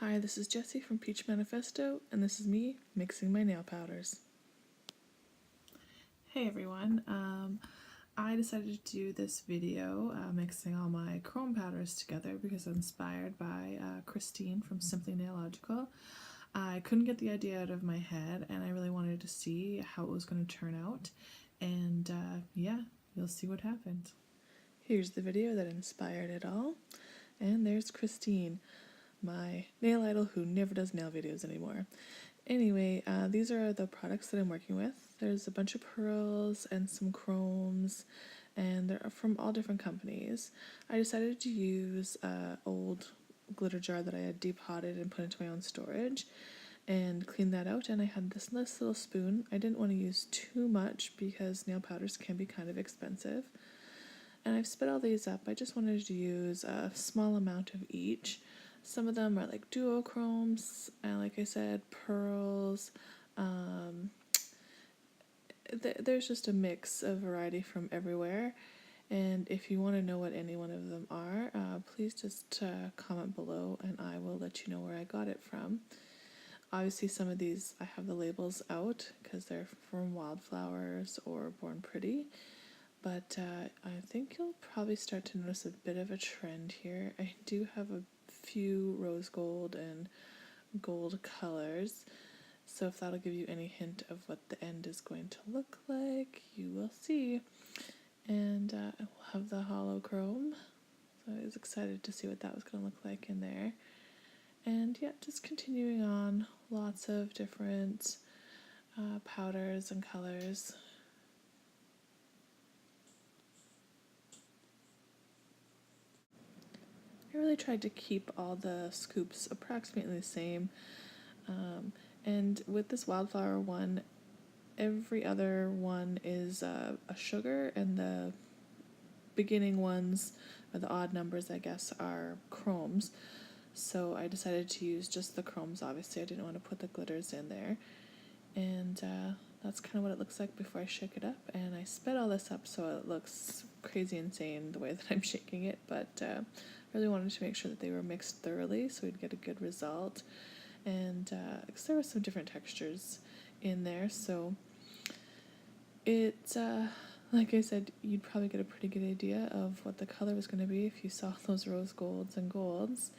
Hi, this is Jessie from Peach Manifesto, and this is me mixing my nail powders. Hey everyone, I decided to do this video mixing all my chrome powders together because I'm inspired by Christine from Simply Nailogical. I couldn't get the idea out of my head and I really wanted to see how it was going to turn out, and yeah, you'll see what happens. Here's the video that inspired it all, and there's Christine, my nail idol who never does nail videos anymore. Anyway, these are the products that I'm working with. There's a bunch of pearls and some chromes, and they're from all different companies. I decided to use an old glitter jar that I had depotted and put into my own storage and clean that out, and I had this nice little spoon. I didn't want to use too much because nail powders can be kind of expensive. And I've split all these up. I just wanted to use a small amount of each. Some of them are like duochromes, and like I said, pearls. There's just a mix of variety from everywhere. And if you want to know what any one of them are, please just comment below and I will let you know where I got it from. Obviously, some of these I have the labels out because they're from Wildflowers or Born Pretty. But I think you'll probably start to notice a bit of a trend here. I do have a few rose gold and gold colors, so if that'll give you any hint of what the end is going to look like, you will see. And we'll have the hollow chrome, so I was excited to see what that was going to look like in there. And yeah, just continuing on, lots of different powders and colors. I really tried to keep all the scoops approximately the same. And with this wildflower one, every other one is a sugar, and the beginning ones, or the odd numbers, I guess, are chromes. So I decided to use just the chromes. Obviously, I didn't want to put the glitters in there. And that's kind of what it looks like before I shake it up. And I sped all this up so it looks crazy insane the way that I'm shaking it, but really wanted to make sure that they were mixed thoroughly so we'd get a good result. And because there were some different textures in there, so it like I said, you'd probably get a pretty good idea of what the color was going to be if you saw those rose golds and golds.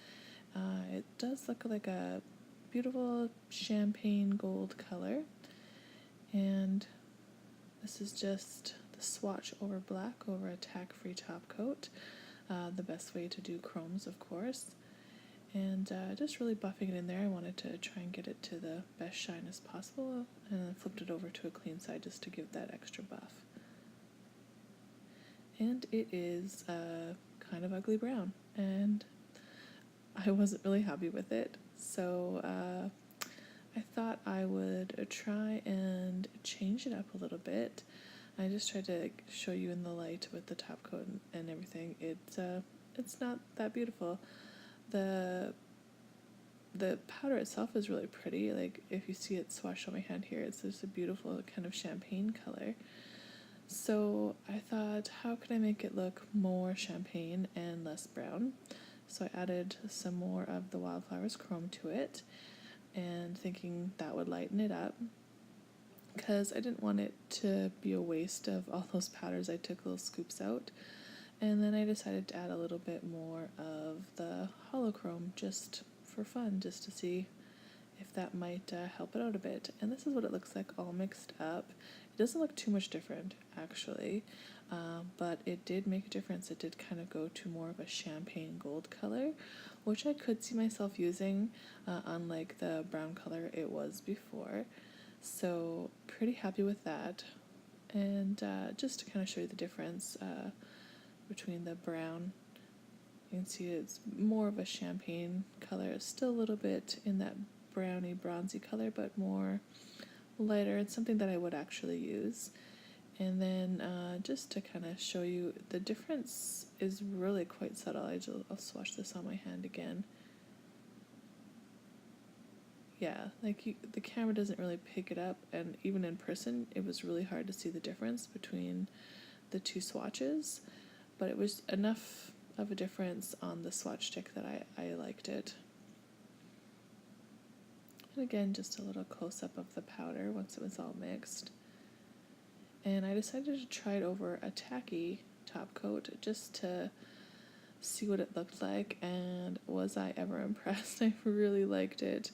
It does look like a beautiful champagne gold color, and this is just the swatch over black over a tack-free top coat. The best way to do chromes, of course. And just really buffing it in there. I wanted to try and get it to the best shine as possible, and then flipped it over to a clean side just to give that extra buff. And it is kind of ugly brown, and I wasn't really happy with it, so I thought I would try and change it up a little bit. I just tried to show you in the light with the top coat and everything. It's not that beautiful. The powder itself is really pretty. Like, if you see it swatched on my hand here, it's just a beautiful kind of champagne color. So I thought, how can I make it look more champagne and less brown? So I added some more of the Wildflowers chrome to it, and thinking that would lighten it up, because I didn't want it to be a waste of all those powders. I took little scoops out, and then I decided to add a little bit more of the holochrome just for fun, just to see if that might help it out a bit. And this is what it looks like all mixed up. It doesn't look too much different, actually, but it did make a difference. It did kind of go to more of a champagne gold color, which I could see myself using, unlike the brown color it was before. So pretty happy with that. And just to kind of show you the difference between the brown, you can see it's more of a champagne color. It's still a little bit in that browny bronzy color, but more lighter. It's something that I would actually use. And then just to kind of show you, the difference is really quite subtle. I'll swatch this on my hand again. Yeah, like the camera doesn't really pick it up, and even in person it was really hard to see the difference between the two swatches, but it was enough of a difference on the swatch stick that I liked it. And again, just a little close-up of the powder once it was all mixed. And I decided to try it over a tacky top coat just to see what it looked like, and was I ever impressed. I really liked it.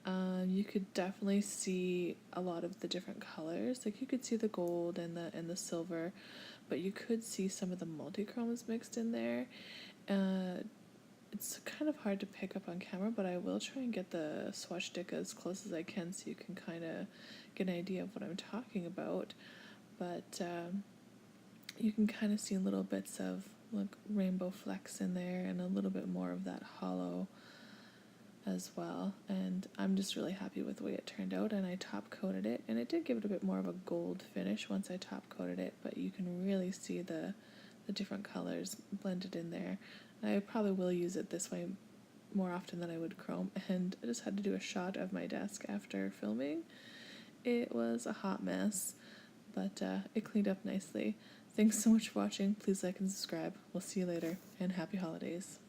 You could definitely see a lot of the different colors. Like you could see the gold and the silver, but you could see some of the multi-chromes mixed in there. It's kind of hard to pick up on camera, but I will try and get the swatch stick as close as I can so you can kind of get an idea of what I'm talking about. But you can kind of see little bits of like rainbow flecks in there and a little bit more of that hollow as well. And I'm just really happy with the way it turned out, and I top coated it, and it did give it a bit more of a gold finish once I top coated it, but you can really see the different colors blended in there. I probably will use it this way more often than I would chrome, and I just had to do a shot of my desk after filming. It was a hot mess, but it cleaned up nicely. Thanks so much for watching. Please like and subscribe. We'll see you later, and happy holidays.